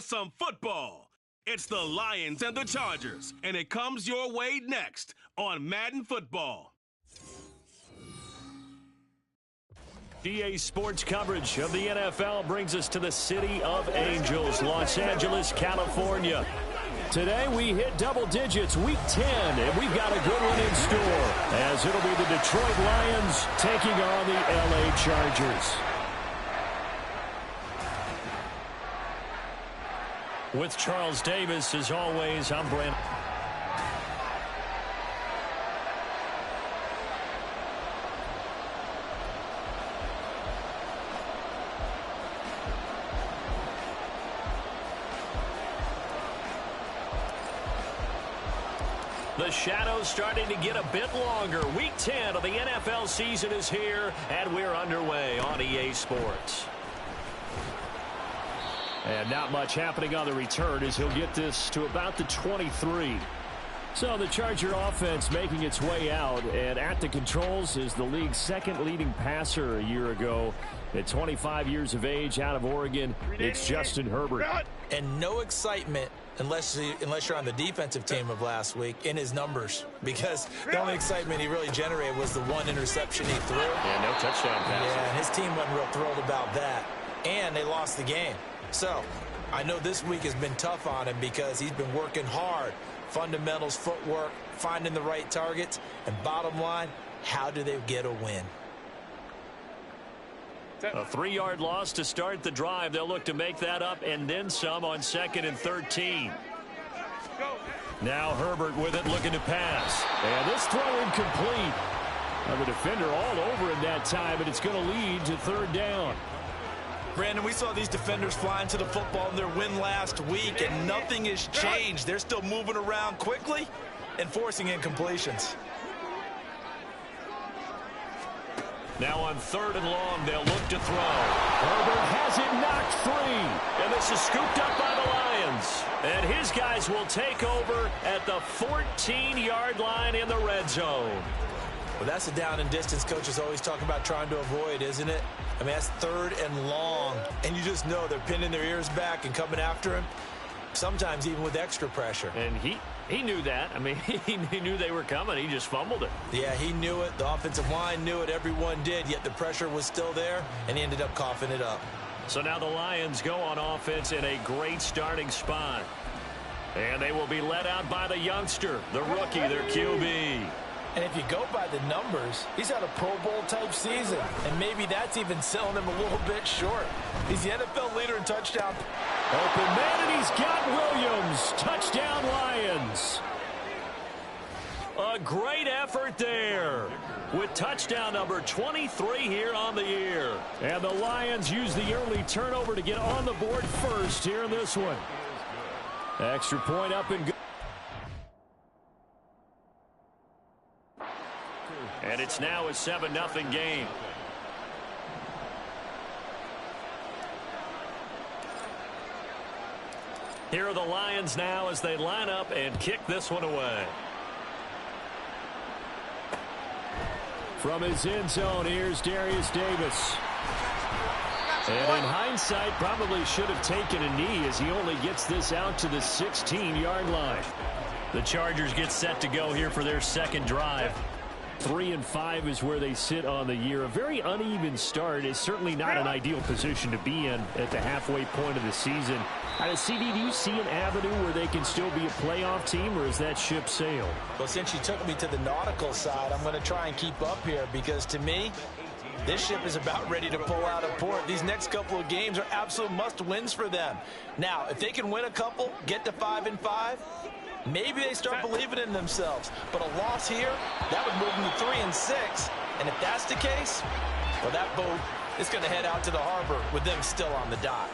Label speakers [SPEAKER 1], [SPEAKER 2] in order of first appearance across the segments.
[SPEAKER 1] Some football. It's the Lions and the Chargers, and it comes your way next on Madden Football.
[SPEAKER 2] EA Sports coverage of the NFL brings us to the City of Angels, Los Angeles, California. Today we hit double digits, week 10, and we've got a good one in store, as it'll be the Detroit Lions taking on the LA Chargers. With Charles Davis, as always, I'm Brent. The shadow's starting to get a bit longer. Week 10 of the NFL season is here, and we're underway on EA Sports. And not much happening on the return as he'll get this to about the 23. So the Charger offense making its way out, and at the controls is the league's second leading passer a year ago. At 25 years of age, out of Oregon, it's Justin Herbert.
[SPEAKER 3] And no excitement unless you're on the defensive team of last week in his numbers, because the only excitement he really generated was the one interception he threw.
[SPEAKER 2] Yeah, no touchdown pass.
[SPEAKER 3] Yeah, and his team wasn't real thrilled about that, and they lost the game. So I know this week has been tough on him because he's been working hard. Fundamentals, footwork, finding the right targets, and bottom line, how do they get a win?
[SPEAKER 2] A 3-yard loss to start the drive. They'll look to make that up and then some on 2nd and 13. Now Herbert with it, looking to pass. And this throw incomplete. Now the defender all over him that time, and it's going to lead to 3rd down.
[SPEAKER 3] Brandon, we saw these defenders flying to the football in their win last week, and nothing has changed. They're still moving around quickly and forcing incompletions.
[SPEAKER 2] Now on 3rd and long, they'll look to throw. Herbert has it knocked free. And this is scooped up by the Lions. And his guys will take over at the 14-yard line in the red zone.
[SPEAKER 3] Well, that's a down and distance coaches always talk about trying to avoid, isn't it? I mean, that's 3rd and long. And you just know they're pinning their ears back and coming after him, sometimes even with extra pressure.
[SPEAKER 2] And he knew that. I mean, he knew they were coming. He just fumbled it.
[SPEAKER 3] Yeah, he knew it. The offensive line knew it. Everyone did, yet the pressure was still there, and he ended up coughing it up.
[SPEAKER 2] So now the Lions go on offense in a great starting spot. And they will be led out by the youngster, the rookie, their QB.
[SPEAKER 3] And if you go by the numbers, he's had a Pro Bowl-type season. And maybe that's even selling him a little bit short. He's the NFL leader in touchdown.
[SPEAKER 2] Open man, and he's got Williams. Touchdown, Lions. A great effort there with touchdown number 23 here on the year. And the Lions use the early turnover to get on the board first here in this one. Extra point up and good. And it's now a 7-0 game. Here are the Lions now as they line up and kick this one away. From his end zone, here's Darius Davis. And in hindsight, probably should have taken a knee as he only gets this out to the 16-yard line. The Chargers get set to go here for their second drive. 3-5 is where they sit on the year. A very uneven start is certainly not an ideal position to be in at the halfway point of the season. CD, do you see an avenue where they can still be a playoff team, or is that ship sailed?
[SPEAKER 3] Well, since you took me to the nautical side, I'm going to try and keep up here, because to me, this ship is about ready to pull out of port. These next couple of games are absolute must-wins for them. Now, if they can win a couple, get to 5-5, maybe they start believing in themselves. But a loss here, that would move them to 3-6. And if that's the case, well, that boat is going to head out to the harbor with them still on the dock.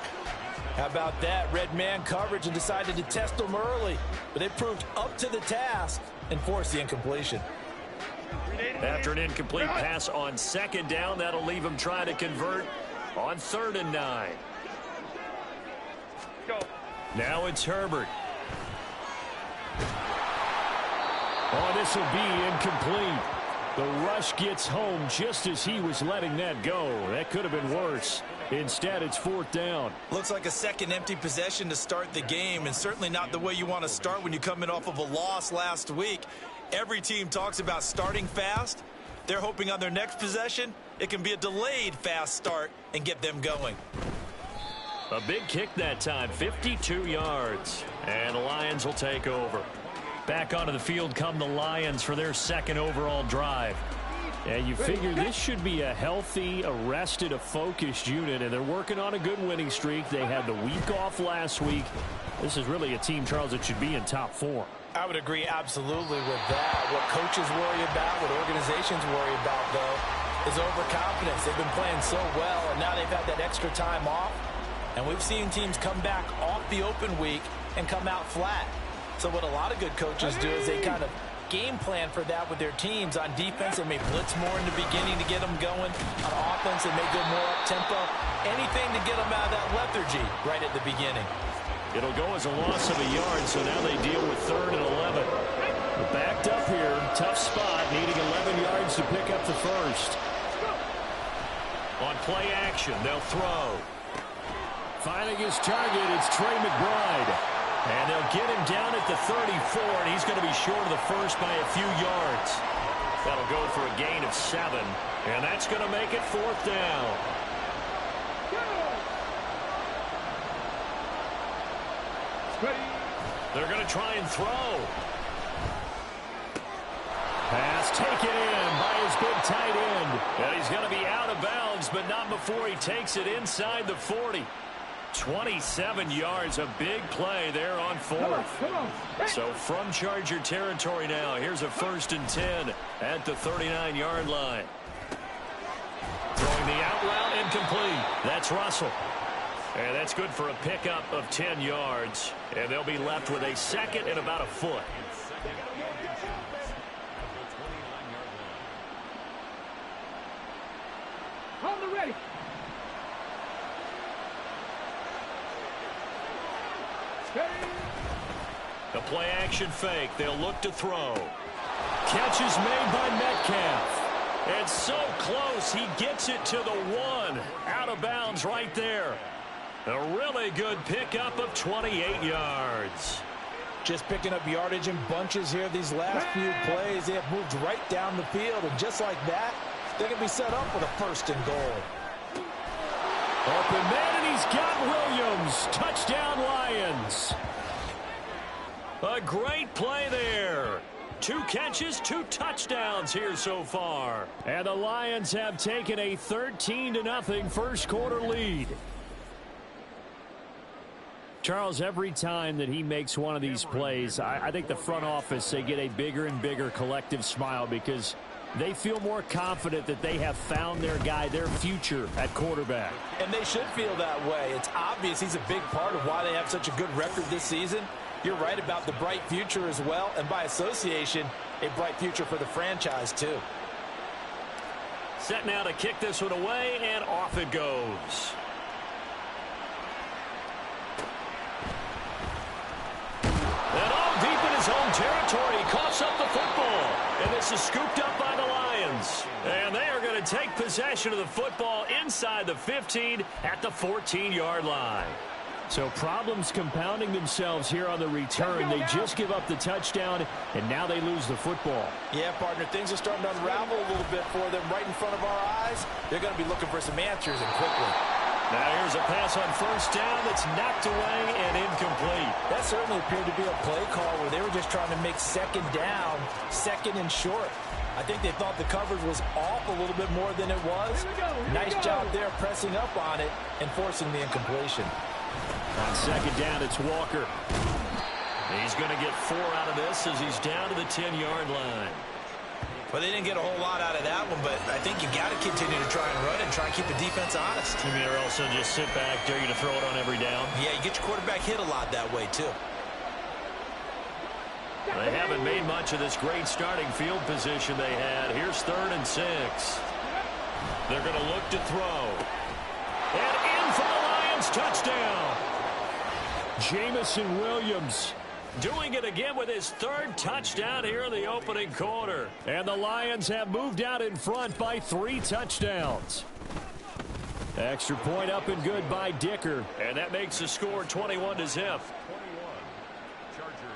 [SPEAKER 3] How about that? Red man coverage and decided to test them early. But they proved up to the task and forced the incompletion.
[SPEAKER 2] After an incomplete pass on 2nd down, that'll leave them trying to convert on 3rd and 9. Now it's Herbert. Oh, this will be incomplete. The rush gets home just as he was letting that go. That could have been worse. Instead, it's 4th down.
[SPEAKER 3] Looks like a second empty possession to start the game, and certainly not the way you want to start when you come in off of a loss last week. Every team talks about starting fast. They're hoping on their next possession, it can be a delayed fast start and get them going.
[SPEAKER 2] A big kick that time, 52 yards. And the Lions will take over. Back onto the field come the Lions for their second overall drive. And you figure this should be a healthy, arrested, a focused unit, and they're working on a good winning streak. They had the week off last week. This is really a team, Charles, that should be in top 4.
[SPEAKER 3] I would agree absolutely with that. What coaches worry about, what organizations worry about, though, is overconfidence. They've been playing so well, and now they've had that extra time off. And we've seen teams come back off the open week and come out flat. So what a lot of good coaches do is they kind of game plan for that with their teams. On defense, they may blitz more in the beginning to get them going. On offense, they may go more up-tempo. Anything to get them out of that lethargy right at the beginning.
[SPEAKER 2] It'll go as a loss of a yard, so now they deal with 3rd and 11. They're backed up here. Tough spot, needing 11 yards to pick up the first. On play action, they'll throw. Finding his target, it's Trey McBride. And they'll get him down at the 34, and he's going to be short of the first by a few yards. That'll go for a gain of 7, and that's going to make it 4th down. They're going to try and throw. Pass taken in by his big tight end. And he's going to be out of bounds, but not before he takes it inside the 40. 27 yards, a big play there on 4th. So from Charger territory now, here's a 1st and 10 at the 39-yard line. Throwing the out route, incomplete. That's Russell. And that's good for a pickup of 10 yards. And they'll be left with a 2nd and about a foot.
[SPEAKER 4] On the ready.
[SPEAKER 2] The play action fake. They'll look to throw. Catch is made by Metcalf. And so close, he gets it to the 1. Out of bounds right there. A really good pickup of 28 yards.
[SPEAKER 3] Just picking up yardage in bunches here these last few plays. They have moved right down the field, and just like that, they're going to be set up with a 1st and goal.
[SPEAKER 2] Open man, and he's got Williams. Touchdown, Lions. A great play there. 2 catches, 2 touchdowns here so far. And the Lions have taken a 13-0 first quarter lead. Charles, every time that he makes one of these plays, I think the front office, they get a bigger and bigger collective smile because they feel more confident that they have found their guy, their future at quarterback.
[SPEAKER 3] And they should feel that way. It's obvious he's a big part of why they have such a good record this season. You're right about the bright future as well, and by association, a bright future for the franchise too.
[SPEAKER 2] Set now to kick this one away, and off it goes. And all deep in his home territory, he coughs up the football. And this is scooped up by the Lions. And they are going to take possession of the football inside the 15 at the 14-yard line. So problems compounding themselves here on the return. They just give up the touchdown, and now they lose the football.
[SPEAKER 3] Yeah, partner, things are starting to unravel a little bit for them right in front of our eyes. They're going to be looking for some answers, and quickly.
[SPEAKER 2] Now here's a pass on 1st down that's knocked away and incomplete.
[SPEAKER 3] That certainly appeared to be a play call where they were just trying to make 2nd down, 2nd and short. I think they thought the coverage was off a little bit more than it was. Nice job there pressing up on it and forcing the incompletion.
[SPEAKER 2] On 2nd down, it's Walker. He's going to get 4 out of this as he's down to the 10-yard line.
[SPEAKER 3] Well, they didn't get a whole lot out of that one, but I think you got to continue to try and run and try and keep the defense honest.
[SPEAKER 2] You mean, or also just sit back, dare you to throw it on every down?
[SPEAKER 3] Yeah, you get your quarterback hit a lot that way, too.
[SPEAKER 2] They haven't made much of this great starting field position they had. Here's 3rd and 6. They're going to look to throw. And in for the Lions, touchdown. Jamison Williams doing it again with his third touchdown here in the opening quarter. And the Lions have moved out in front by 3 touchdowns. Extra point up and good by Dicker. And that makes the score 21-0.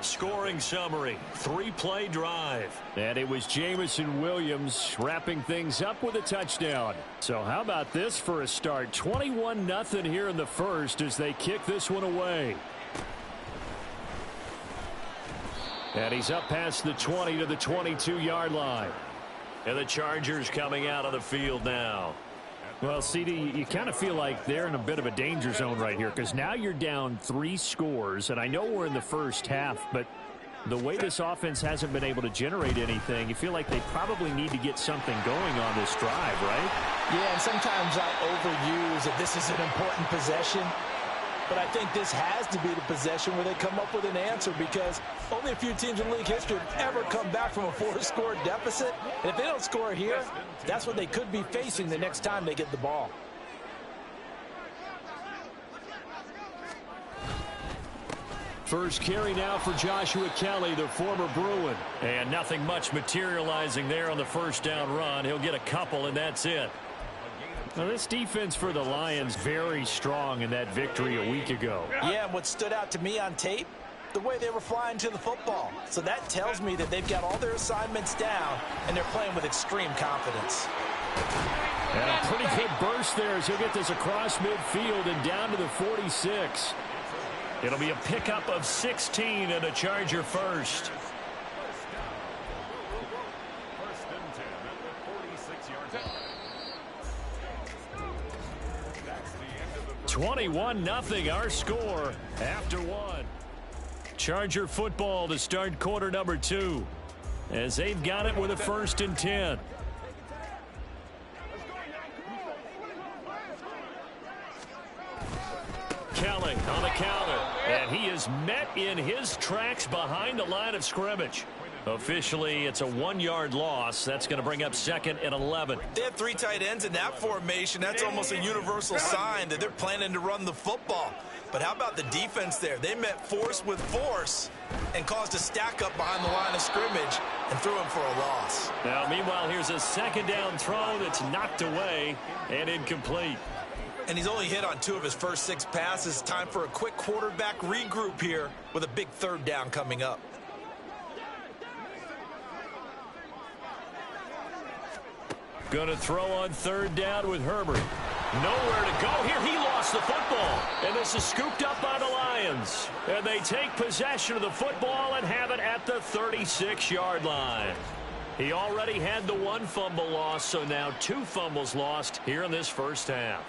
[SPEAKER 2] Scoring summary, 3-play drive. And it was Jamison Williams wrapping things up with a touchdown. So how about this for a start? 21-0 here in the first as they kick this one away. And he's up past the 20 to the 22-yard line. And the Chargers coming out of the field now. Well, CD, you kind of feel like they're in a bit of a danger zone right here because now you're down 3 scores, and I know we're in the first half, but the way this offense hasn't been able to generate anything, you feel like they probably need to get something going on this drive, right?
[SPEAKER 3] Yeah, and sometimes I overuse that this is an important possession, but I think this has to be the possession where they come up with an answer because only a few teams in league history have ever come back from a 4-score deficit. And if they don't score here, that's what they could be facing the next time they get the ball.
[SPEAKER 2] First carry now for Joshua Kelly, the former Bruin. And nothing much materializing there on the first down run. He'll get a couple, and that's it. Now, this defense for the Lions very strong in that victory a week ago.
[SPEAKER 3] Yeah, and what stood out to me on tape, the way they were flying to the football. So that tells me that they've got all their assignments down, and they're playing with extreme confidence.
[SPEAKER 2] And a pretty good burst there as he'll get this across midfield and down to the 46. It'll be a pickup of 16 and a Charger first. 21-0 our score after 1. Charger football to start quarter number 2 as they've got it with a 1st and 10. Kelly on the counter, and he is met in his tracks behind the line of scrimmage. Officially, it's a 1-yard loss. That's going to bring up 2nd and 11.
[SPEAKER 3] They have 3 tight ends in that formation. That's almost a universal sign that they're planning to run the football. But how about the defense there? They met force with force and caused a stack up behind the line of scrimmage and threw him for a loss.
[SPEAKER 2] Now, meanwhile, here's a 2nd down throw that's knocked away and incomplete.
[SPEAKER 3] And he's only hit on 2 of his first 6 passes. Time for a quick quarterback regroup here with a big 3rd down coming up.
[SPEAKER 2] Going to throw on 3rd down with Herbert. Nowhere to go here. He lost the football. And this is scooped up by the Lions. And they take possession of the football and have it at the 36-yard line. He already had the 1 fumble loss, so now 2 fumbles lost here in this first half.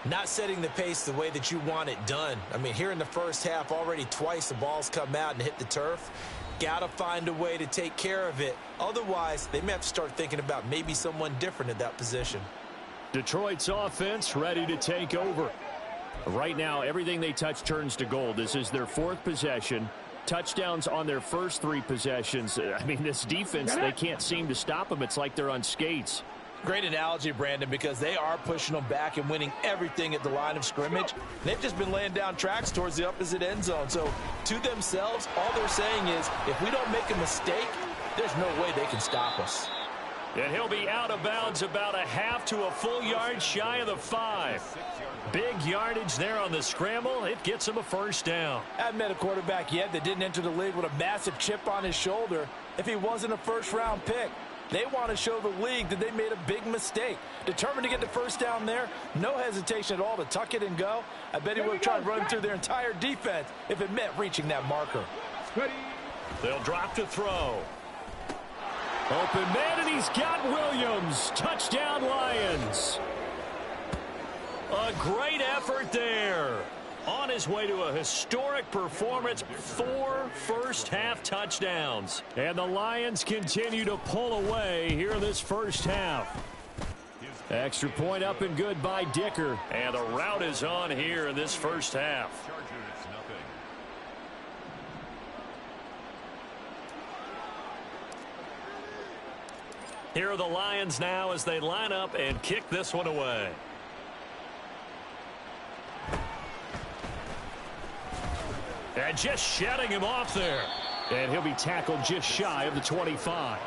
[SPEAKER 3] Not setting the pace the way that you want it done. I mean, here in the first half, already twice the ball's come out and hit the turf. Got to find a way to take care of it. Otherwise, they may have to start thinking about maybe someone different at that position.
[SPEAKER 2] Detroit's offense ready to take over. Right now, everything they touch turns to gold. This is their 4th possession. Touchdowns on their first 3 possessions. I mean, this defense, they can't seem to stop them. It's like they're on skates.
[SPEAKER 3] Great analogy, Brandon, because they are pushing them back and winning everything at the line of scrimmage. They've just been laying down tracks towards the opposite end zone. So to themselves, all they're saying is, if we don't make a mistake, there's no way they can stop us.
[SPEAKER 2] And he'll be out of bounds about a half to a full yard shy of the 5. Big yardage there on the scramble. It gets him a 1st down.
[SPEAKER 3] I haven't met a quarterback yet that didn't enter the league with a massive chip on his shoulder if he wasn't a 1st-round pick. They want to show the league that they made a big mistake. Determined to get the 1st down there, no hesitation at all to tuck it and go. I bet he would have tried running through their entire defense if it meant reaching that marker.
[SPEAKER 2] They'll drop to throw. Open man, and he's got Williams. Touchdown, Lions. A great effort there. On his way to a historic performance, 4 first-half touchdowns. And the Lions continue to pull away here in this first half. Extra point up and good by Dicker. And the route is on here in this first half. Here are the Lions now as they line up and kick this one away. And just shedding him off there. And he'll be tackled just shy of the 25.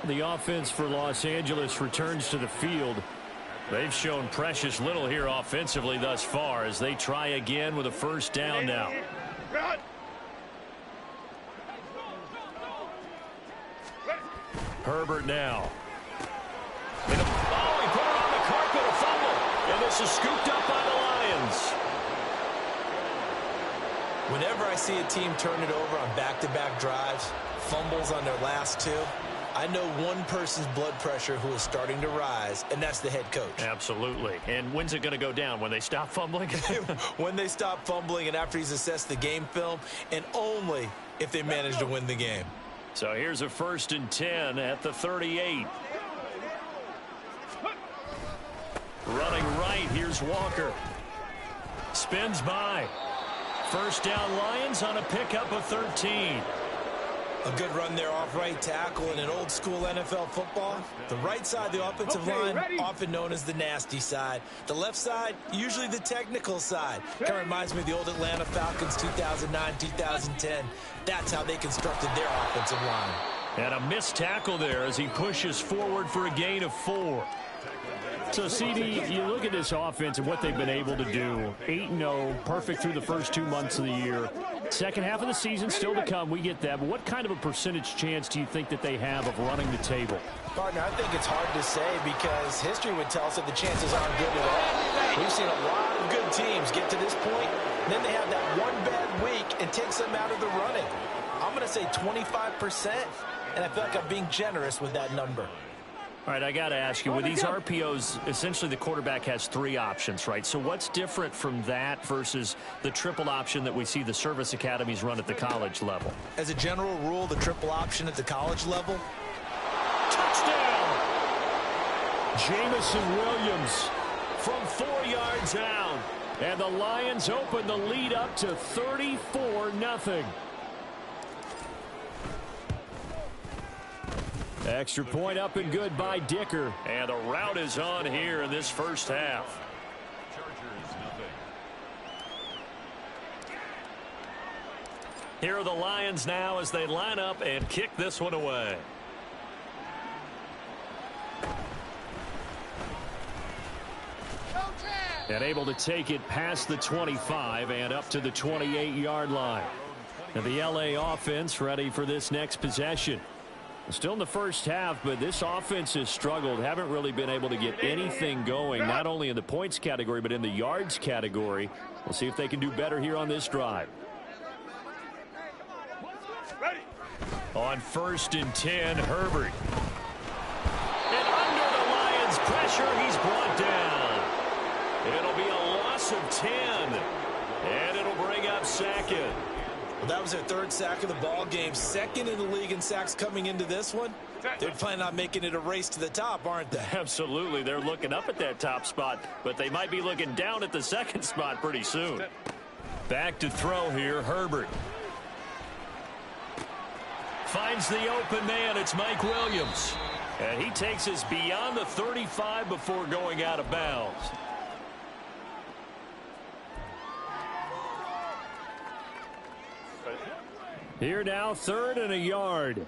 [SPEAKER 2] The offense for Los Angeles returns to the field. They've shown precious little here offensively thus far as they try again with a first down now. Herbert now. He put it on the carpet, a fumble. And this is scooped up by the Lions.
[SPEAKER 3] Whenever I see a team turn it over on back-to-back drives, fumbles on their last two, I know one person's blood pressure who is starting to rise, and that's the head coach.
[SPEAKER 2] Absolutely. And when's it going to go down? When they stop fumbling?
[SPEAKER 3] When they stop fumbling and after he's assessed the game film, and only if they manage to win the game.
[SPEAKER 2] So here's a 1st and 10 at the 38. Running right, here's Walker. Spins by. First down Lions on a pickup of 13.
[SPEAKER 3] A good run there off right tackle in an old school NFL football. The right side of the offensive line, often known as the nasty side. The left side, usually the technical side. Kind of reminds me of the old Atlanta Falcons 2009, 2010. That's how they constructed their offensive line.
[SPEAKER 2] And a missed tackle there as he pushes forward for a gain of 4. So, CD, you look at this offense and what they've been able to do. 8-0, perfect through the first 2 months of the year. Second half of the season still to come, we get that. But what kind of a percentage chance do you think that they have of running the table?
[SPEAKER 3] Partner, I think it's hard to say because history would tell us that the chances aren't good at all. We've seen a lot of good teams get to this point, and then they have that one bad week and takes them out of the running. I'm going to say 25%, and I feel like I'm being generous with that number.
[SPEAKER 2] All right, I got to ask you, with these RPOs, essentially the quarterback has 3 options, right? So what's different from that versus the triple option that we see the service academies run at the college level?
[SPEAKER 3] As a general rule, the triple option at the college level.
[SPEAKER 2] Touchdown! Jamison Williams from 4 yards out. And the Lions open the lead up to 34-0. Extra point up and good by Dicker. And the route is on here in this first half. Here are the Lions now as they line up and kick this one away. And able to take it past the 25 and up to the 28-yard line. And the LA offense ready for this next possession. Still in the first half, but this offense has struggled. Haven't really been able to get anything going, not only in the points category, but in the yards category. We'll see if they can do better here on this drive. On 1st and 10, Herbert. And under the Lions' pressure, he's brought down. It'll be a loss of 10. And it'll bring up second.
[SPEAKER 3] Well, that was their 3rd sack of the ball game, 2nd in the league in sacks coming into this one. They're planning on making it a race to the top, aren't they?
[SPEAKER 2] Absolutely. They're looking up at that top spot, but they might be looking down at the 2nd spot pretty soon. Back to throw here, Herbert. Finds the open man. It's Mike Williams. And he takes us beyond the 35 before going out of bounds. Here now, 3rd and a yard.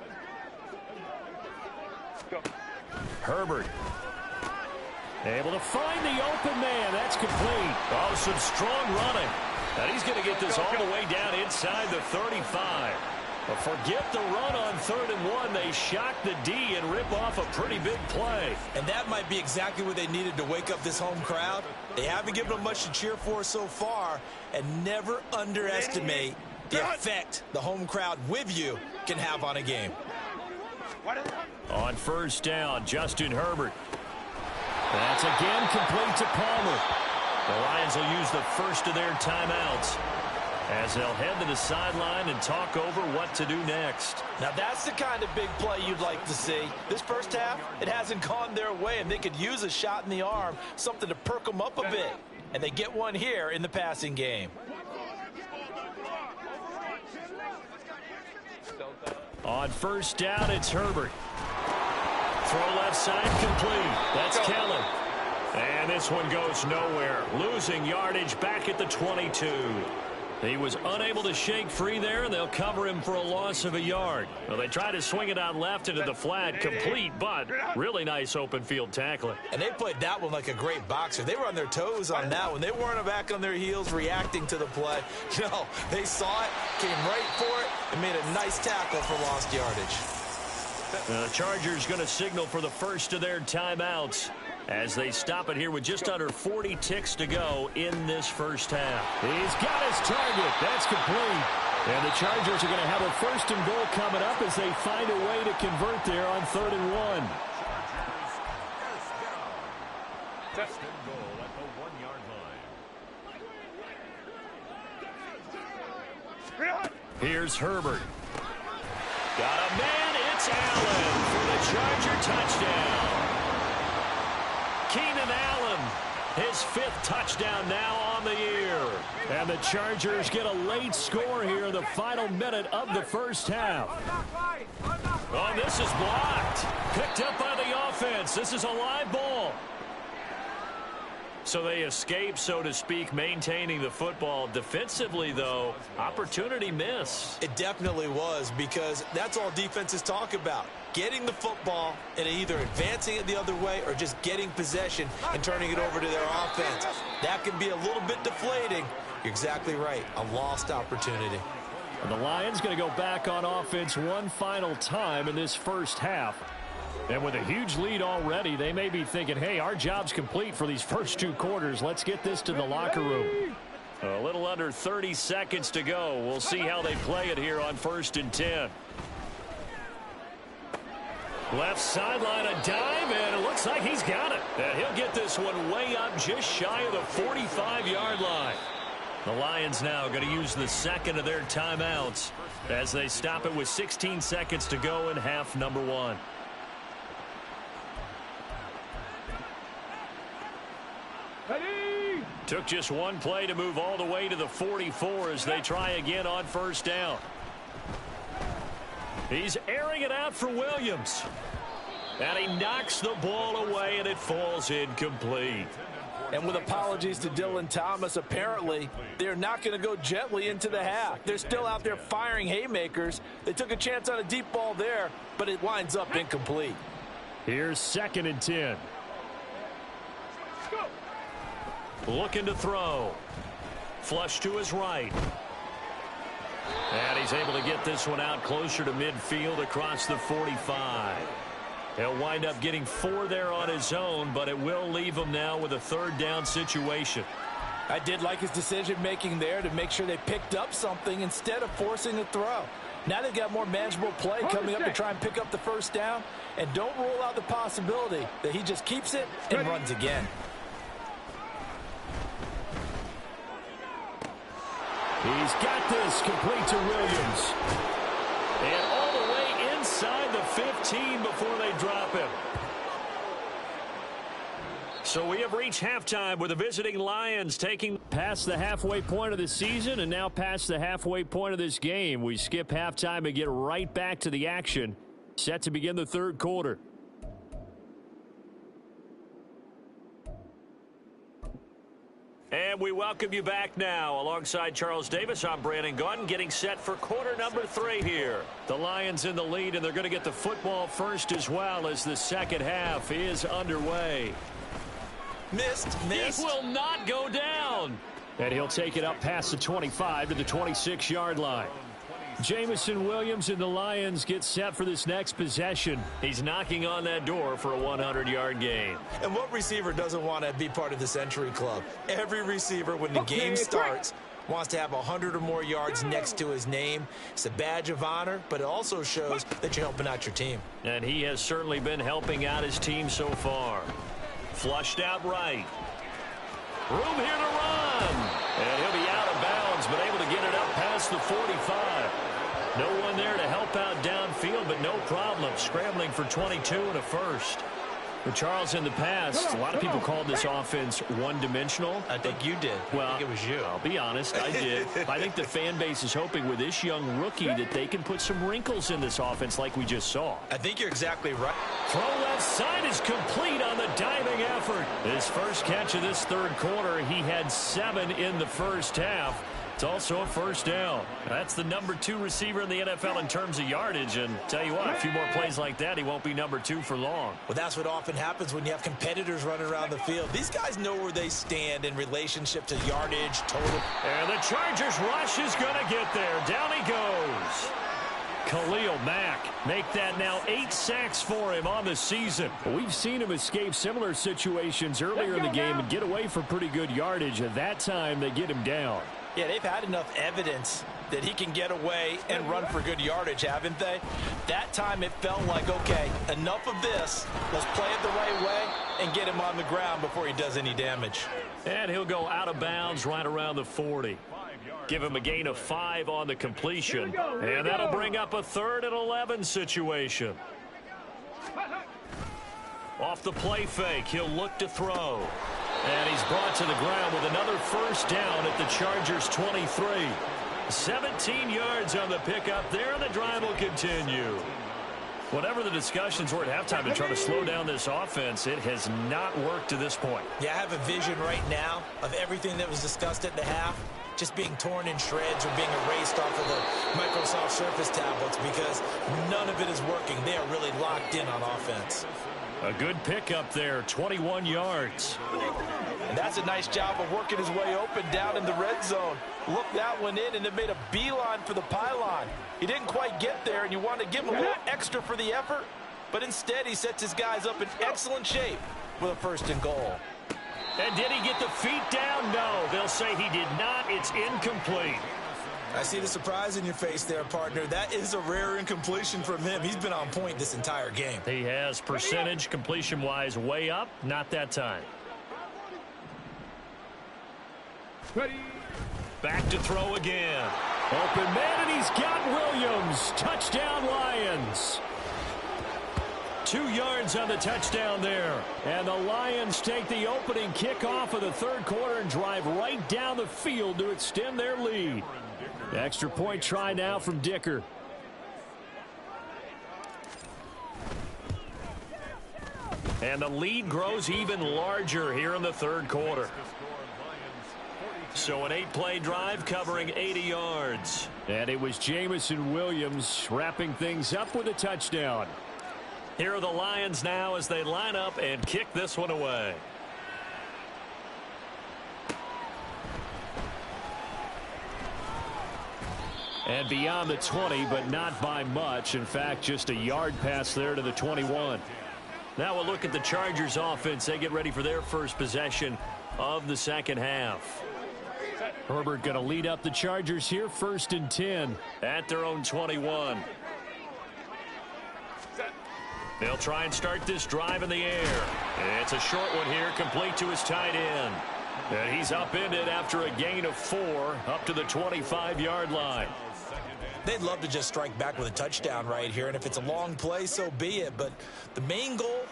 [SPEAKER 2] Herbert. Able to find the open man. That's complete. Oh, some strong running. And he's going to get this all the way down inside the 35. But forget the run on 3rd and 1. They shock the D and rip off a pretty big play.
[SPEAKER 3] And that might be exactly what they needed to wake up this home crowd. They haven't given them much to cheer for so far. And never underestimate the effect the home crowd with you can have on a game.
[SPEAKER 2] On 1st down, Justin Herbert. That's again complete to Palmer. The Lions will use the first of their timeouts as they'll head to the sideline and talk over what to do next.
[SPEAKER 3] Now that's the kind of big play you'd like to see. This first half, it hasn't gone their way, and they could use a shot in the arm, something to perk them up a bit. And they get one here in the passing game.
[SPEAKER 2] On 1st down, it's Herbert. Throw left side complete. That's Kelly. And this one goes nowhere. Losing yardage back at the 22. He was unable to shake free there, and they'll cover him for a loss of a yard. Well, they try to swing it out left into the flat, complete, but really nice open field tackling.
[SPEAKER 3] And they played that one like a great boxer. They were on their toes on that one. They weren't back on their heels reacting to the play. No, they saw it, came right for it, and made a nice tackle for lost yardage.
[SPEAKER 2] The Chargers going to signal for the first of their timeouts as they stop it here with just under 40 ticks to go in this first half.
[SPEAKER 4] He's got his target. That's complete. And the Chargers are going to have a first and goal coming up as they find a way to convert there on 3rd and 1.
[SPEAKER 2] First and goal at the 1-yard line. Here's Herbert. Got a man. It's Allen for the Charger touchdown. Keenan Allen, his 5th touchdown now on the year.
[SPEAKER 4] And the Chargers get a late score here in the final minute of the first half.
[SPEAKER 2] Oh, this is blocked. Picked up by the offense. This is a live ball. So they escape, so to speak, maintaining the football. Defensively, though, opportunity miss.
[SPEAKER 3] It definitely was, because that's all defenses talk about. Getting the football and either advancing it the other way or just getting possession and turning it over to their offense. That can be a little bit deflating. You're exactly right. A lost opportunity.
[SPEAKER 4] And the Lions going to go back on offense one final time in this first half. And with a huge lead already, they may be thinking, hey, our job's complete for these first 2 quarters. Let's get this to the locker room.
[SPEAKER 2] A little under 30 seconds to go. We'll see how they play it here on 1st and 10. Left sideline, a dive, and it looks like he's got it. And he'll get this one way up just shy of the 45-yard line. The Lions now going to use the second of their timeouts as they stop it with 16 seconds to go in half number 1. Took just one play to move all the way to the 44 as they try again on 1st down. He's airing it out for Williams. And he knocks the ball away, and it falls incomplete.
[SPEAKER 3] And with apologies to Dylan Thomas, apparently they're not going to go gently into the half. They're still out there firing haymakers. They took a chance on a deep ball there, but it winds up incomplete.
[SPEAKER 4] Here's 2nd and 10.
[SPEAKER 2] Looking to throw. Flush to his right. And he's able to get this one out closer to midfield across the 45. He'll wind up getting 4 there on his own, but it will leave him now with a 3rd down situation.
[SPEAKER 3] I did like his decision-making there to make sure they picked up something instead of forcing a throw. Now they've got more manageable play coming up to try and pick up the 1st down, and don't rule out the possibility that he just keeps it and runs again.
[SPEAKER 4] He's got this complete to Williams.
[SPEAKER 2] And all the way inside the 15 before they drop him. So we have reached halftime with the visiting Lions taking
[SPEAKER 4] past the halfway point of the season and now past the halfway point of this game. We skip halftime and get right back to the action. Set to begin the 3rd quarter.
[SPEAKER 2] And we welcome you back now. Alongside Charles Davis, I'm Brandon Gaudin, getting set for quarter number 3 here. The Lions in the lead, and they're going to get the football first as well as the second half is underway.
[SPEAKER 3] Missed.
[SPEAKER 2] He will not go down.
[SPEAKER 4] And he'll take it up past the 25 to the 26-yard line. Jamison Williams and the Lions get set for this next possession.
[SPEAKER 2] He's knocking on that door for a 100-yard gain.
[SPEAKER 3] And what receiver doesn't want to be part of the Century Club? Every receiver, when the game starts, wants to have 100 or more yards next to his name. It's a badge of honor, but it also shows that you're helping out your team.
[SPEAKER 2] And he has certainly been helping out his team so far. Flushed out right. Room here to run. And he'll be out of bounds, but able to get it up past the 45. No one there to help out downfield, but no problem. Scrambling for 22 and a first.
[SPEAKER 4] Well, Charles, in the past, a lot of people called this offense one-dimensional.
[SPEAKER 3] I think you did.
[SPEAKER 4] Well,
[SPEAKER 3] I think it was you.
[SPEAKER 4] I'll be honest, I did. I think the fan base is hoping with this young rookie that they can put some wrinkles in this offense like we just saw.
[SPEAKER 3] I think you're exactly right.
[SPEAKER 2] Throw left side is complete on the diving effort. His first catch of this 3rd quarter, he had 7 in the first half.
[SPEAKER 4] It's also a first down. That's the number 2 receiver in the NFL in terms of yardage. And tell you what, a few more plays like that, he won't be number 2 for long.
[SPEAKER 3] Well, that's what often happens when you have competitors running around the field. These guys know where they stand in relationship to yardage, total.
[SPEAKER 4] And the Chargers rush is going to get there. Down he goes. Khalil Mack make that now 8 sacks for him on the season.
[SPEAKER 2] We've seen him escape similar situations earlier in the game and get away for pretty good yardage. At that time, they get him down.
[SPEAKER 3] Yeah, they've had enough evidence that he can get away and run for good yardage, haven't they? That time it felt like, okay, enough of this. Let's play it the right way and get him on the ground before he does any damage.
[SPEAKER 4] And he'll go out of bounds right around the 40. Give him a gain of 5 on the completion. And that'll bring up a 3rd and 11 situation. Off the play fake, he'll look to throw. And he's brought to the ground with another first down at the Chargers 23. 17 yards on the pickup there, and the drive will continue. Whatever the discussions were at halftime to try to slow down this offense, it has not worked to this point.
[SPEAKER 3] Yeah, I have a vision right now of everything that was discussed at the half just being torn in shreds or being erased off of the Microsoft Surface tablets because none of it is working. They are really locked in on offense.
[SPEAKER 4] A good pickup there, 21 yards.
[SPEAKER 3] And that's a nice job of working his way open down in the red zone. Looked that one in and then made a beeline for the pylon. He didn't quite get there, and you want to give him a little extra for the effort, but instead he sets his guys up in excellent shape with a 1st and goal.
[SPEAKER 4] And did he get the feet down? No, they'll say he did not. It's incomplete.
[SPEAKER 3] I see the surprise in your face there, partner. That is a rare incompletion from him. He's been on point this entire game.
[SPEAKER 4] He has percentage completion-wise way up. Not that time. Back to throw again.
[SPEAKER 2] Open man, and he's got Williams. Touchdown, Lions.
[SPEAKER 4] 2 yards on the touchdown there.
[SPEAKER 2] And the Lions take the opening kickoff of the 3rd quarter and drive right down the field to extend their lead. Extra point try now from Dicker.
[SPEAKER 4] And the lead grows even larger here in the 3rd quarter. So an 8-play drive covering 80 yards.
[SPEAKER 2] And it was Jamison Williams wrapping things up with a touchdown.
[SPEAKER 4] Here are the Lions now as they line up and kick this one away.
[SPEAKER 2] And beyond the 20, but not by much. In fact, just a yard pass there to the 21.
[SPEAKER 4] Now we'll look at the Chargers offense. They get ready for their first possession of the 2nd half.
[SPEAKER 2] Herbert going to lead up the Chargers here, 1st and 10.
[SPEAKER 4] At their own 21. They'll try and start this drive in the air. It's a short one here, complete to his tight end. And he's upended after a gain of 4 up to the 25-yard line.
[SPEAKER 3] They'd love to just strike back with a touchdown right here, and if it's a long play, so be it. But the main goal,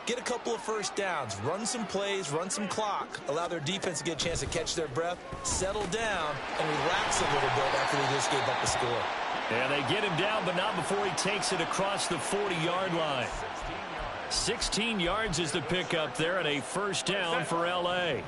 [SPEAKER 3] get a couple of first downs, run some plays, run some clock, allow their defense to get a chance to catch their breath, settle down, and relax a little bit after they just gave up the score.
[SPEAKER 4] And they get him down, but not before he takes it across the 40-yard line. 16 yards is the pickup there, and a first down for L.A.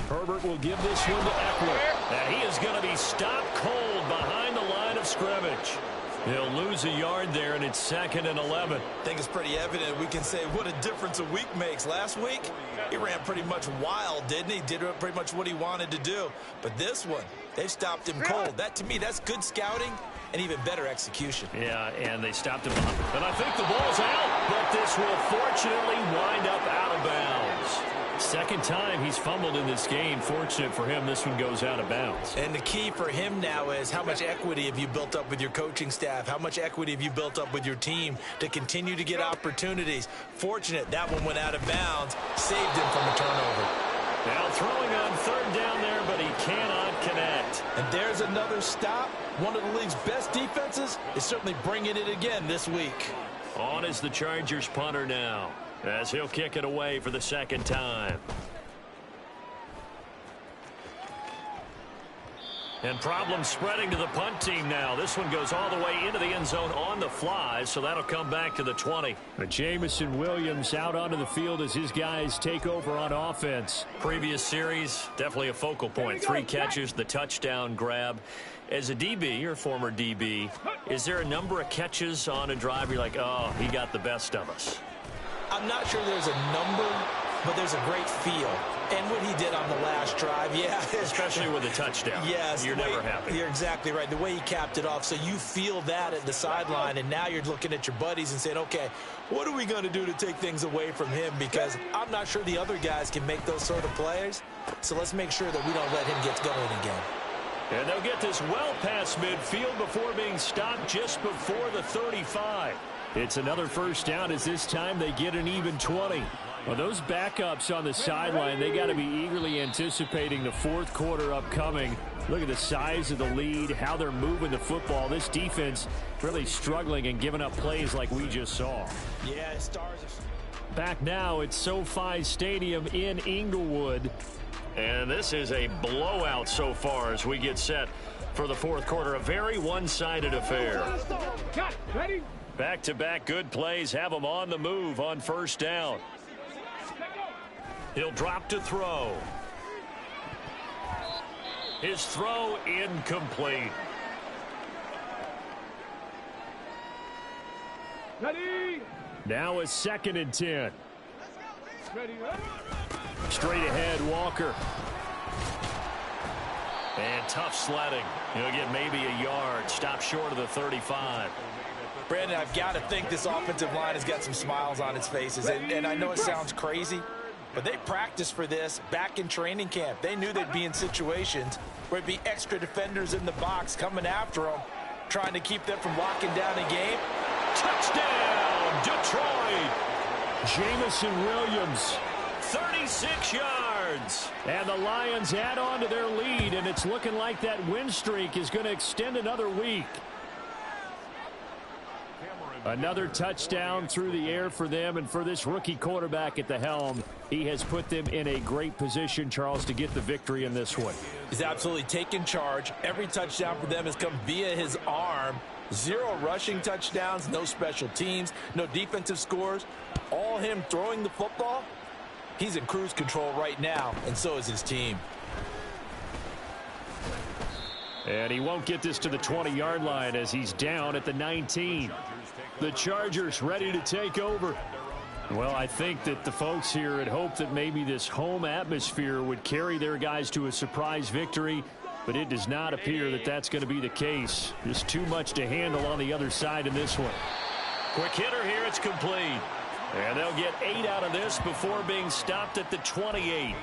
[SPEAKER 2] Herbert will give this one to Eckler.
[SPEAKER 4] And he is going to be stopped cold behind the line of scrimmage. He'll lose a yard there, and it's 2nd and 11.
[SPEAKER 3] I think it's pretty evident. We can say what a difference a week makes. Last week, he ran pretty much wild, didn't he? Did pretty much what he wanted to do. But this one, they've stopped him cold. That, to me, that's good scouting and even better execution.
[SPEAKER 4] Yeah, and they stopped him. And I think the ball's out, but this will fortunately wind up out of bounds. 2nd time he's fumbled in this game. Fortunate for him, this one goes out of bounds.
[SPEAKER 3] And the key for him now is how much equity have you built up with your coaching staff? How much equity have you built up with your team to continue to get opportunities? Fortunate that one went out of bounds, saved him from a turnover.
[SPEAKER 4] Now throwing on 3rd down there, but he cannot connect.
[SPEAKER 3] And there's another stop. One of the league's best defenses is certainly bringing it again this week.
[SPEAKER 4] On is the Chargers punter now, as he'll kick it away for the 2nd time. And problems spreading to the punt team now. This one goes all the way into the end zone on the fly, so that'll come back to the 20. Jamison Williams out onto the field as his guys take over on offense. Previous series, definitely a focal point. 3 catches, the touchdown grab. As a DB, or former DB, is there a number of catches on a drive you're like, oh, he got the best of us?
[SPEAKER 3] I'm not sure there's a number, but there's a great feel. And what he did on the last drive, yeah.
[SPEAKER 4] Especially with a touchdown.
[SPEAKER 3] Yes.
[SPEAKER 4] You're never happy.
[SPEAKER 3] You're exactly right. The way he capped it off, so you feel that at the sideline, and now you're looking at your buddies and saying, okay, what are we going to do to take things away from him? Because I'm not sure the other guys can make those sort of plays, so let's make sure that we don't let him get going again.
[SPEAKER 4] And they'll get this well past midfield before being stopped just before the 35. It's another first down as this time they get an even 20. Well, those backups on the sideline, they got to be eagerly anticipating the fourth quarter upcoming. Look at the size of the lead, how they're moving the football. This defense really struggling and giving up plays like we just saw.
[SPEAKER 3] Yeah, stars are...
[SPEAKER 4] Back now at SoFi Stadium in Inglewood. And this is a blowout so far as we get set for the fourth quarter. A very one-sided affair. Back-to-back good plays have them on the move on first down. He'll drop to throw. His throw incomplete.
[SPEAKER 5] Ready.
[SPEAKER 4] Now a 2nd and 10.
[SPEAKER 5] Ready.
[SPEAKER 4] Straight ahead, Walker. And tough sledding. He'll get maybe a yard. Stop short of the 35.
[SPEAKER 3] Brandon, I've got to think this offensive line has got some smiles on its faces. And I know it sounds crazy, but they practiced for this back in training camp. They knew they'd be in situations where it'd be extra defenders in the box coming after them, trying to keep them from locking down a game.
[SPEAKER 4] Touchdown, Detroit! Jamison Williams, 36 yards. And the Lions add on to their lead, and it's looking like that win streak is going to extend another week. Another touchdown through the air for them, and for this rookie quarterback at the helm, he has put them in a great position, Charles, to get the victory in this one.
[SPEAKER 3] He's absolutely taken charge. Every touchdown for them has come via his arm. 0 rushing touchdowns, no special teams, no defensive scores. All him throwing the football. He's in cruise control right now, and so is his team.
[SPEAKER 4] And he won't get this to the 20-yard line as he's down at the 19. The Chargers ready to take over. Well, I think that the folks here had hoped that maybe this home atmosphere would carry their guys to a surprise victory, but it does not appear that that's going to be the case. Just too much to handle on the other side in this one. Quick hitter here, it's complete. And they'll get 8 out of this before being stopped at the 28.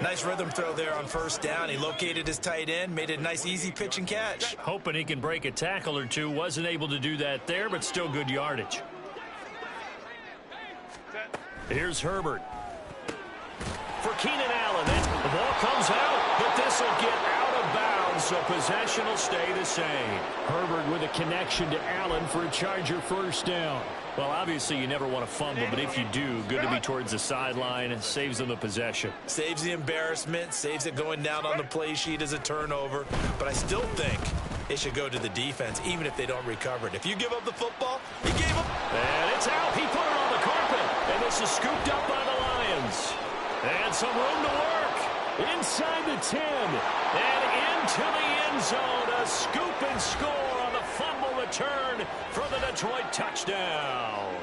[SPEAKER 3] Nice rhythm throw there on first down. He located his tight end, made it a nice easy pitch and catch.
[SPEAKER 4] Hoping he can break a tackle or two. Wasn't able to do that there, but still good yardage. Here's Herbert. For Keenan Allen. The ball comes out, but this will get out of bounds, so possession will stay the same. Herbert with a connection to Allen for a Charger first down. Well, obviously you never want to fumble, but if you do, good to be towards the sideline. It saves them the possession.
[SPEAKER 3] Saves the embarrassment, saves it going down on the play sheet as a turnover. But I still think it should go to the defense, even if they don't recover it. If you give up the football, he gave up.
[SPEAKER 4] And it's out. He put it on the carpet. And this is scooped up by the Lions. And some room to work. Inside the 10. And into the end zone. A scoop and score on the fumble return for the Detroit touchdown.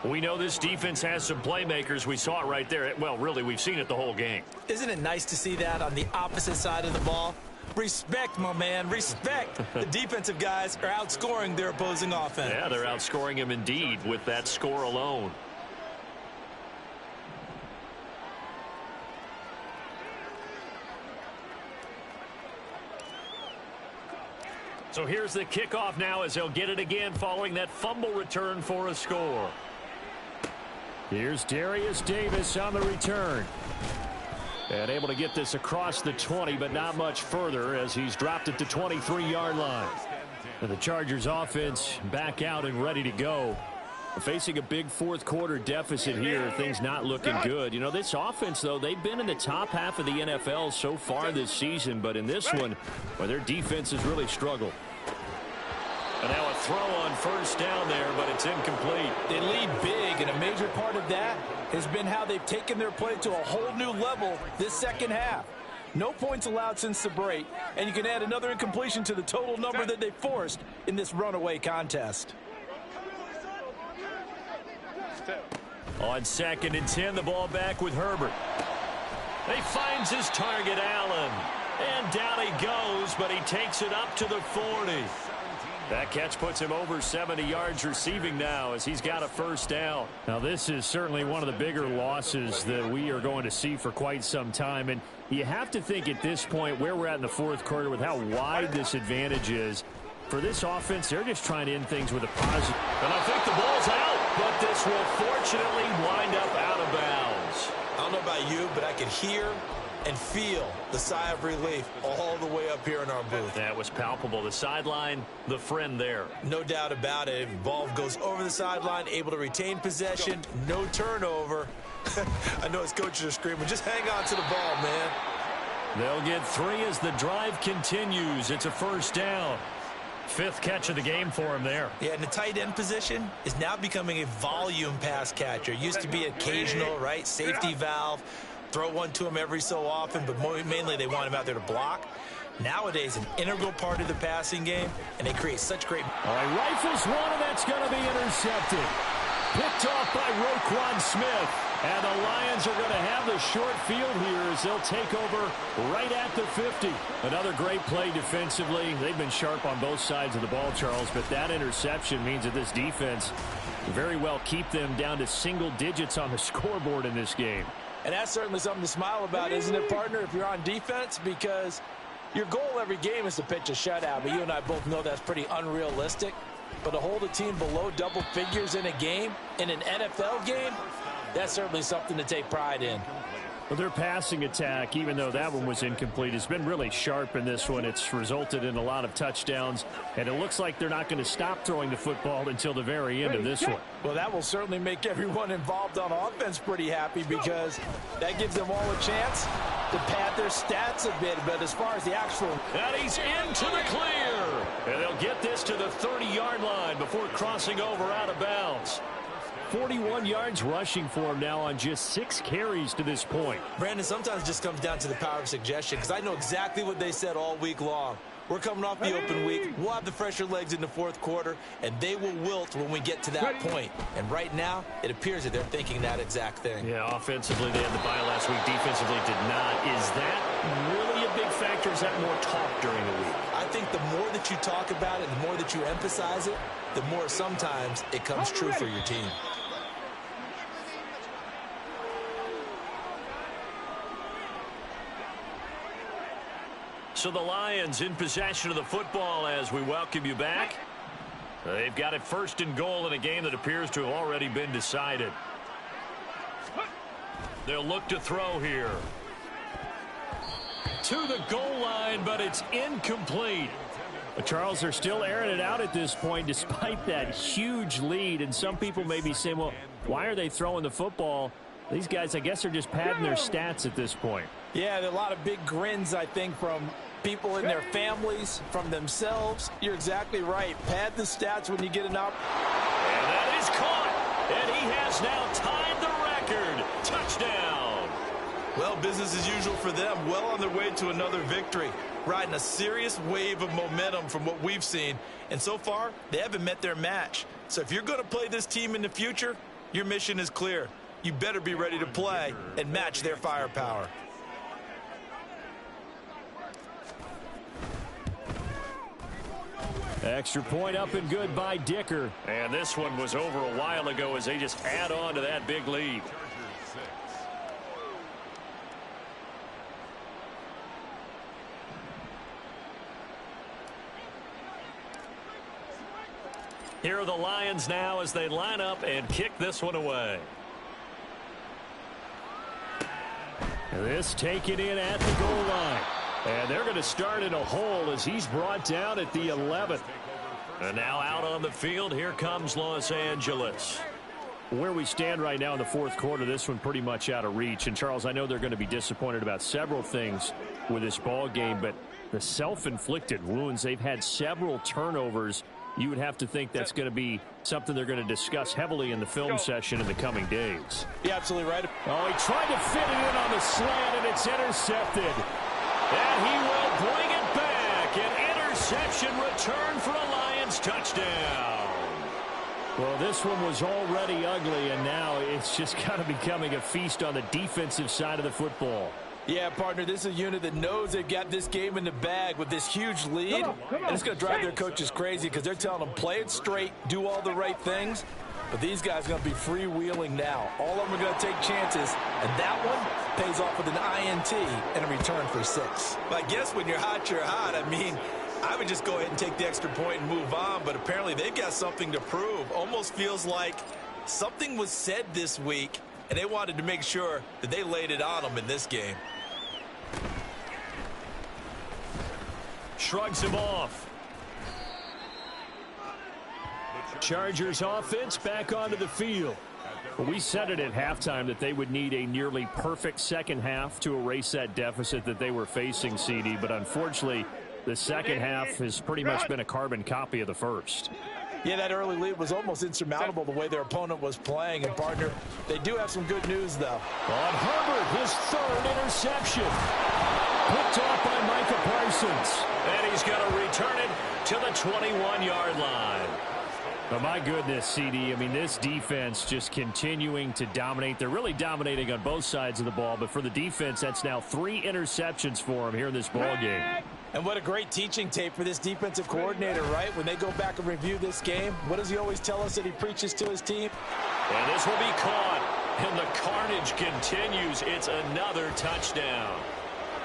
[SPEAKER 4] We know this defense has some playmakers. We saw it right there. Well, really, we've seen it the whole game.
[SPEAKER 3] Isn't it nice to see that on the opposite side of the ball? Respect, my man, respect. The defensive guys are outscoring their opposing offense.
[SPEAKER 4] Yeah, they're outscoring him indeed with that score alone. So here's the kickoff now as they'll get it again following that fumble return for a score. Here's Darius Davis on the return. And able to get this across the 20, but not much further as he's dropped it to 23-yard line. And the Chargers offense back out and ready to go. Facing a big fourth quarter deficit here, things not looking good. You know, this offense, though, they've been in the top half of the NFL so far this season, but in this one, well, their defense has really struggled. And now a throw on first down there, but it's incomplete.
[SPEAKER 3] They lead big, and a major part of that has been how they've taken their play to a whole new level this second half. No points allowed since the break, and you can add another incompletion to the total number that they forced in this runaway contest.
[SPEAKER 4] On 2nd and 10, the ball back with Herbert. He finds his target, Allen. And down he goes, but he takes it up to the 40. That catch puts him over 70 yards receiving now as he's got a first down. Now, this is certainly one of the bigger losses that we are going to see for quite some time. And you have to think at this point where we're at in the fourth quarter with how wide this advantage is. For this offense, they're just trying to end things with a positive. And I think the ball's out, but this will fortunately wind up out of bounds.
[SPEAKER 3] I don't know about you, but I could hear and feel the sigh of relief all the way up here in our booth.
[SPEAKER 4] That was palpable. The sideline, the friend there.
[SPEAKER 3] No doubt about it. Ball goes over the sideline, able to retain possession, no turnover. I know his coaches are screaming, just hang on to the ball, man.
[SPEAKER 4] They'll get 3 as the drive continues. It's a first down. 5th catch of the game for him there.
[SPEAKER 3] Yeah, and the tight end position is now becoming a volume pass catcher. Used to be occasional, right? Safety valve. Throw one to him every so often, but mainly they want him out there to block. Nowadays, an integral part of the passing game, and they create such great...
[SPEAKER 4] All right, rifles one, and that's going to be intercepted. Picked off by Roquan Smith. And the Lions are going to have the short field here as they'll take over right at the 50. Another great play defensively. They've been sharp on both sides of the ball, Charles, but that interception means that this defense very well keep them down to single digits on the scoreboard in this game.
[SPEAKER 3] And that's certainly something to smile about, isn't it, partner, if you're on defense? Because your goal every game is to pitch a shutout, but you and I both know that's pretty unrealistic. But to hold a team below double figures in a game, in an NFL game, that's certainly something to take pride in.
[SPEAKER 4] Well, their passing attack, even though that one was incomplete, has been really sharp in this one. It's resulted in a lot of touchdowns, and it looks like they're not going to stop throwing the football until the very end of this one.
[SPEAKER 3] Well, that will certainly make everyone involved on offense pretty happy because that gives them all a chance to pad their stats a bit. But as far as the actual...
[SPEAKER 4] And he's into the clear. And they'll get this to the 30-yard line before crossing over out of bounds. 41 yards rushing for him now on just 6 carries to this point.
[SPEAKER 3] Brandon, sometimes it just comes down to the power of suggestion because I know exactly what they said all week long. We're coming off the open week. We'll have the fresher legs in the fourth quarter, and they will wilt when we get to that point. And right now, it appears that they're thinking that exact thing.
[SPEAKER 4] Yeah, offensively, they had the bye last week. Defensively, did not. Is that really a big factor? Is that more talk during the week?
[SPEAKER 3] I think the more that you talk about it, the more that you emphasize it, the more sometimes it comes true for your team.
[SPEAKER 4] So the Lions in possession of the football as we welcome you back. They've got it 1st and goal in a game that appears to have already been decided. They'll look to throw here. To the goal line, but it's incomplete. But Charles, they're still airing it out at this point despite that huge lead. And some people may be saying, well, why are they throwing the football? These guys, I guess, are just padding their stats at this point.
[SPEAKER 3] Yeah, there are a lot of big grins, I think, from people in their families, from themselves. You're exactly right. Pad the stats when you get an up.
[SPEAKER 4] And that is caught. And he has now tied the record. Touchdown.
[SPEAKER 3] Well, business as usual for them. Well on their way to another victory. Riding a serious wave of momentum from what we've seen. And so far, they haven't met their match. So if you're going to play this team in the future, your mission is clear. You better be ready to play and match their firepower.
[SPEAKER 4] Extra point up and good by Dicker. And this one was over a while ago as they just add on to that big lead. Here are the Lions now as they line up and kick this one away. And this taken in at the goal line. And they're going to start in a hole as he's brought down at the 11th. And now out on the field, here comes Los Angeles. Where we stand right now in the fourth quarter, this one pretty much out of reach. And, Charles, I know they're going to be disappointed about several things with this ball game, but the self-inflicted wounds, they've had several turnovers. You would have to think that's going to be something they're going to discuss heavily in the film session in the coming days.
[SPEAKER 3] You're absolutely right.
[SPEAKER 4] Oh, he tried to fit it in on the slant, and it's intercepted. And he will bring it back. An interception return for a Lions touchdown. Well, this one was already ugly, and now it's just kind of becoming a feast on the defensive side of the football.
[SPEAKER 3] Yeah, partner, this is a unit that knows they've got this game in the bag with this huge lead. And it's going to drive their coaches crazy because they're telling them, play it straight, do all the right things. But these guys are going to be freewheeling now. All of them are going to take chances, and that one pays off with an INT and a return for 6.
[SPEAKER 6] I guess when you're hot, you're hot. I mean, I would just go ahead and take the extra point and move on, but apparently they've got something to prove. Almost feels like something was said this week, and they wanted to make sure that they laid it on them in this game.
[SPEAKER 4] Shrugs him off. Chargers offense back onto the field. We said it at halftime that they would need a nearly perfect second half to erase that deficit that they were facing, CD, but unfortunately the second half has pretty much been a carbon copy of the first.
[SPEAKER 3] Yeah, that early lead was almost insurmountable the way their opponent was playing. And, partner, they do have some good news, though.
[SPEAKER 4] On Herbert, his third interception. Picked off by Micah Parsons. And he's going to return it to the 21-yard line. Oh, my goodness, CD. I mean, this defense just continuing to dominate. They're really dominating on both sides of the ball. But for the defense, that's now 3 interceptions for them here in this ball game.
[SPEAKER 3] And what a great teaching tape for this defensive coordinator, right? When they go back and review this game, what does he always tell us that he preaches to his team?
[SPEAKER 4] And this will be caught. And the carnage continues. It's another touchdown.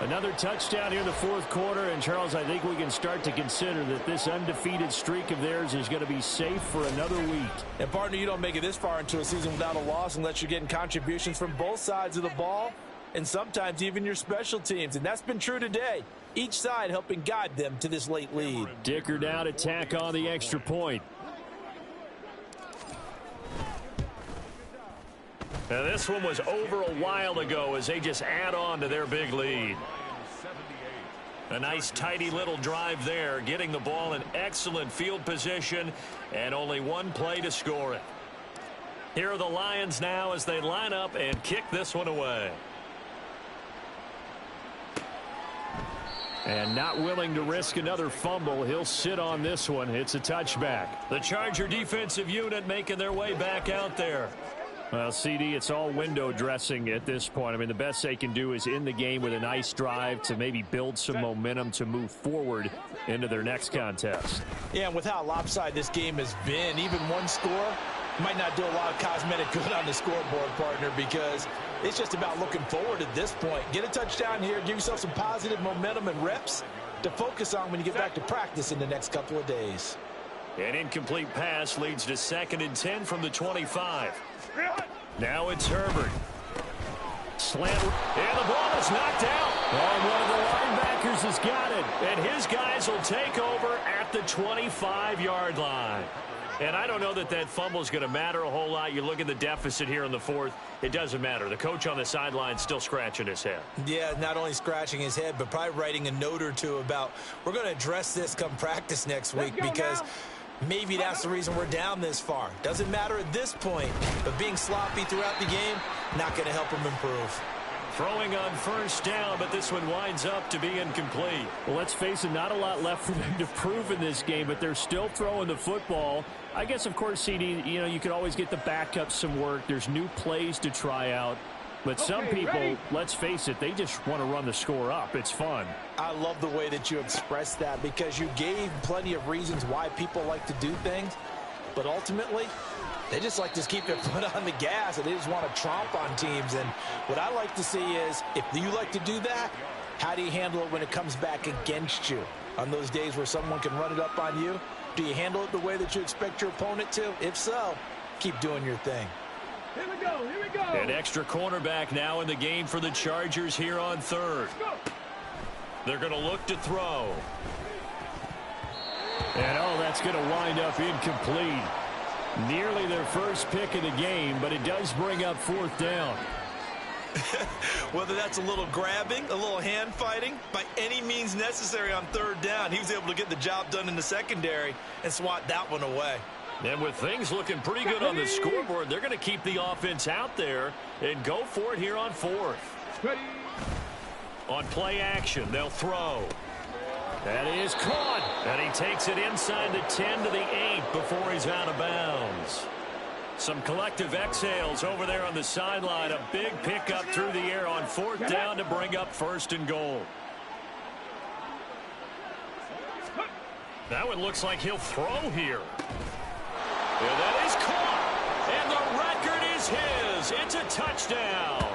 [SPEAKER 4] Another touchdown here in the fourth quarter. And, Charles, I think we can start to consider that this undefeated streak of theirs is going to be safe for another week.
[SPEAKER 3] And, partner, you don't make it this far into a season without a loss unless you're getting contributions from both sides of the ball and sometimes even your special teams. And that's been true today. Each side helping guide them to this late lead.
[SPEAKER 4] Dicker down, attack on the extra point. Now this one was over a while ago as they just add on to their big lead. A nice tidy little drive there, getting the ball in excellent field position and only one play to score it. Here are the Lions now as they line up and kick this one away. And not willing to risk another fumble. He'll sit on this one. It's a touchback. The Charger defensive unit making their way back out there. Well, CD, it's all window dressing at this point. I mean, the best they can do is in the game with a nice drive to maybe build some momentum to move forward into their next contest.
[SPEAKER 3] Yeah, and with how lopsided this game has been, even one score might not do a lot of cosmetic good on the scoreboard, partner, because it's just about looking forward at this point. Get a touchdown here, give yourself some positive momentum and reps to focus on when you get back to practice in the next couple of days.
[SPEAKER 4] An incomplete pass leads to 2nd and 10 from the 25. Now it's Herbert. Slant, and the ball is knocked out. And one of the linebackers has got it. And his guys will take over at the 25-yard line. And I don't know that that fumble is going to matter a whole lot. You look at the deficit here in the fourth. It doesn't matter. The coach on the sideline still scratching his head.
[SPEAKER 6] Yeah, not only scratching his head, but probably writing a note or two about we're going to address this come practice next week because maybe that's the reason we're down this far. Doesn't matter at this point, but being sloppy throughout the game, not going to help him improve.
[SPEAKER 4] Throwing on first down, but this one winds up to be incomplete. Well, let's face it, not a lot left for them to prove in this game, but they're still throwing the football. I guess, of course, CD, you know, you could always get the backup some work. There's new plays to try out. But some people, let's face it, they just want to run the score up. It's fun.
[SPEAKER 3] I love the way that you expressed that because you gave plenty of reasons why people like to do things. But ultimately, they just like to keep their foot on the gas, and they just want to tromp on teams. And what I like to see is, if you like to do that, how do you handle it when it comes back against you? On those days where someone can run it up on you, do you handle it the way that you expect your opponent to? If so, keep doing your thing.
[SPEAKER 5] Here we go, here we go.
[SPEAKER 4] An extra cornerback now in the game for the Chargers here on third. They're going to look to throw. And oh, that's going to wind up incomplete. Nearly their first pick of the game, but it does bring up fourth down.
[SPEAKER 3] Whether that's a little grabbing, a little hand fighting, by any means necessary on third down, he was able to get the job done in the secondary and swat that one away.
[SPEAKER 4] And with things looking pretty good on the scoreboard, they're going to keep the offense out there and go for it here on fourth. On play action, they'll throw. That is caught. And he takes it inside the 10 to the 8 before he's out of bounds. Some collective exhales over there on the sideline. A big pickup through the air on fourth down to bring up first and goal. That one looks like he'll throw here. And that is caught. And the record is his. It's a touchdown.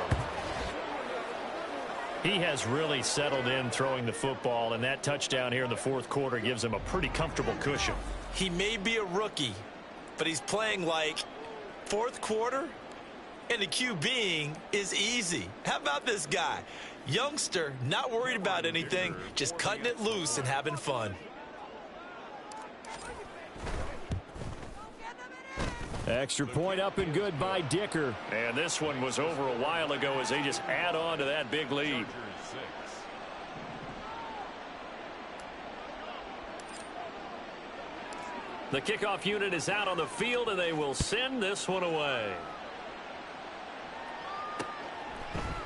[SPEAKER 4] He has really settled in throwing the football, and that touchdown here in the fourth quarter gives him a pretty comfortable cushion.
[SPEAKER 3] He may be a rookie, but he's playing like fourth quarter, and the QBing is easy. How about this guy? Youngster, not worried about anything, just cutting it loose and having fun.
[SPEAKER 4] Extra point up and good by Dicker. And this one was over a while ago as they just add on to that big lead. The kickoff unit is out on the field, and they will send this one away.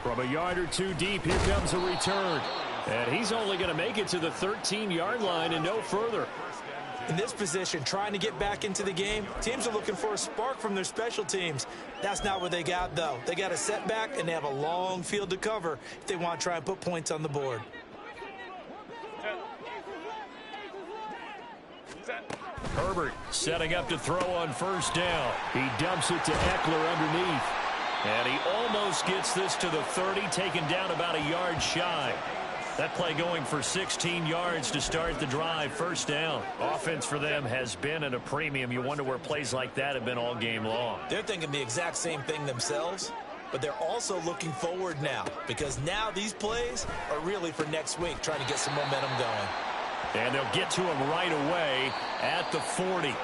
[SPEAKER 4] From a yard or two deep, here comes a return. And he's only going to make it to the 13-yard line and no further.
[SPEAKER 3] In this position, trying to get back into the game, teams are looking for a spark from their special teams. That's not what they got, though. They got a setback, and they have a long field to cover if they want to try and put points on the board.
[SPEAKER 4] Herbert setting up to throw on first down. He dumps it to Eckler underneath. And he almost gets this to the 30, taken down about a yard shy. That play going for 16 yards to start the drive, first down. Offense for them has been at a premium. You wonder where plays like that have been all game long.
[SPEAKER 3] They're thinking the exact same thing themselves, but they're also looking forward now because now these plays are really for next week, trying to get some momentum going.
[SPEAKER 4] And they'll get to him right away at the 40.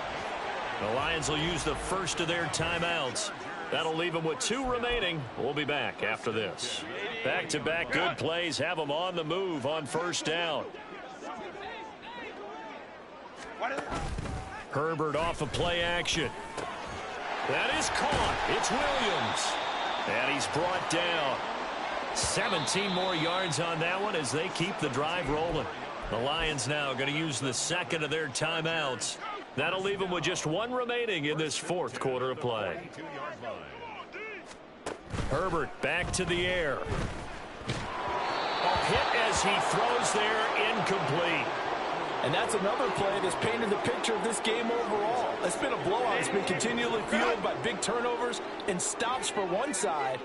[SPEAKER 4] The Lions will use the first of their timeouts. That'll leave them with 2 remaining. We'll be back after this. Back-to-back good plays have them on the move on first down. Herbert off of play action. That is caught. It's Williams. And he's brought down. 17 more yards on that one as they keep the drive rolling. The Lions now going to use the second of their timeouts. That'll leave them with just 1 remaining in this fourth quarter of play. Herbert back to the air. A hit as he throws there, incomplete.
[SPEAKER 3] And that's another play that's painted the picture of this game overall. It's been a blowout. It's been continually fueled by big turnovers and stops for one side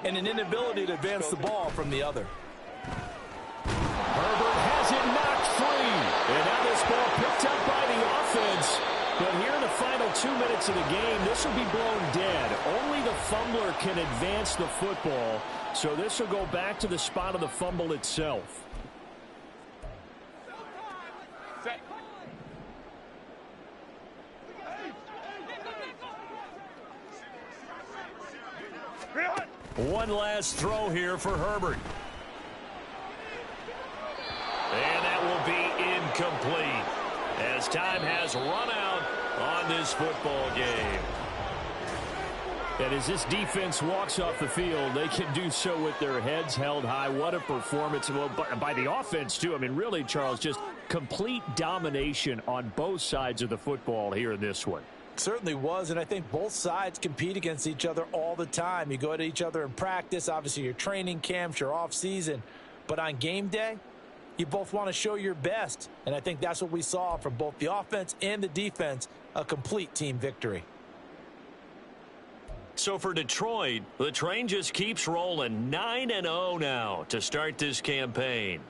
[SPEAKER 3] and an inability to advance the ball from the other.
[SPEAKER 4] Herbert has it knocked free. And now this ball picked up by the offense. But here in the final 2 minutes of the game, this will be blown dead. Only the fumbler can advance the football. So this will go back to the spot of the fumble itself. One last throw here for Herbert. And that will be incomplete as time has run out on this football game. And as this defense walks off the field, they can do so with their heads held high. What a performance. Well, by the offense, too. I mean, really, Charles, just complete domination on both sides of the football here in this one.
[SPEAKER 3] Certainly was, and I think both sides compete against each other all the time. You go to each other in practice, obviously your training camps, your off season, but on game day, you both want to show your best, and I think that's what we saw from both the offense and the defense, a complete team victory.
[SPEAKER 4] So for Detroit, the train just keeps rolling. 9-0 now to start this campaign.